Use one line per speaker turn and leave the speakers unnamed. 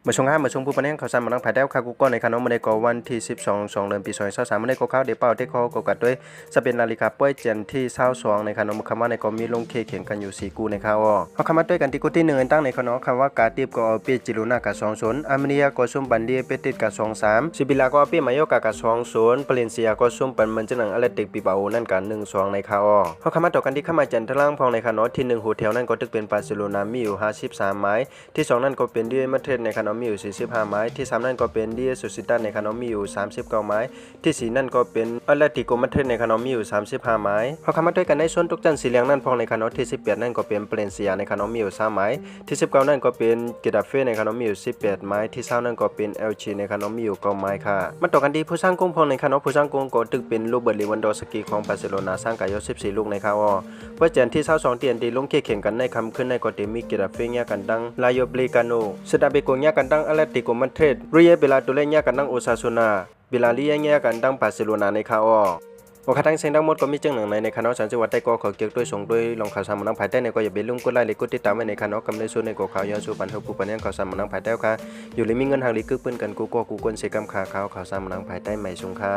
เมื่อช่วง5เมื่อช่วงผู้ปนแห่งข่าวสารมานังภายใต้ข่าวกูก็ในคณะมาในกวันที่12เดือนปี2023มาในข่าวเดเป้าที่เขากกัดด้วยสเปนนาฬิกาป้วยเจนที่22ในคณะมุขมาในก็มีลงเคเขียนกันอยู่4กูในข่าวเขาคำมาด้วยกันที่กูที่1ตั้งในคณะคำว่ากาติบก็เอาเปีจิลุนากะ2-0อาร์เมเนียก็ซุ่มบันเดียเปติดกะ2-3ซิบิลาก็เอาเปีมายกะ2-0ปเลนเซียก็ซุ่มปันมันจังหนังอเลติกปิบาโอนั่นกัน1-2ในข่าวเขาคำมาต่อกันที่เข้ามาจันทร์ล่างพองในคณะที่1หูแถวนั่นก็ตึกเป็นบาร์เซโลนามีอยู่53ไม้ที่2นั่นก็เป็นเดียมาดริดในคณะมีอยู่45ไม้ที่3นั่นก็เป็นเดียสุซิตันในคานอมีอยู่39ไม้ที่4นั่นก็เป็นอเลติโกมาดริดในคานอมีอยู่35ไม้พอคำมาด้วยกันในส่วนทุกจันสีเหลืองนั่นพองในคานอที่18นั่นก็เป็นเปเลนเซียในคานอมีอยู่3ไม้ที่19นั่นก็เป็นเกตาเฟ่ในคานอมีอยู่18ไม้ที่20นั่นก็เป็นเอลชีในคานอมีอยู่9ไม้ค่ะมาต่อกันที่ผู้สร้างกงพองในคานอผู้สร้างกงก็ตึกเป็นโรเบิร์ตเลวันดอสกี้ของบาร์เซโลนาสร้างกาย14ลูกในคาวเพื่อเจนที่22เตียนดีลงแข่งกันในคำขึ้นในก็เตมีเกตาเฟ่เนี่ยกันดังลาโยเบลิกาโนสดาเบโกเนี่ยกันดังอเลติโกมาดริดเบลาตัวเล่นยากันดังโอซาซูนาเบลาลียากันดังบาร์เซโลนาในข่าวโอคาทั้งเสียงทั้งหมดก็มีจังหนังในคณะสันติวัฒน์ใต้ก็ขอเกี่ยวด้วยส่งด้วยลองข่าวสารมานังภายใต้ในก็อย่าไปลุ่มกดไลค์หรือกดติดตามไว้ในคณะกำเนิดส่วนในก็ข่าวย้อนสู่ปันเทอผู้ปันยังข่าวสารมานังภายใต้ค่ะอยู่เลยมีเงินหางลีกึ่งปืนกันกูก็กูกวนเสกำข่าวสารมานังภายใต้ใหม่สงค่า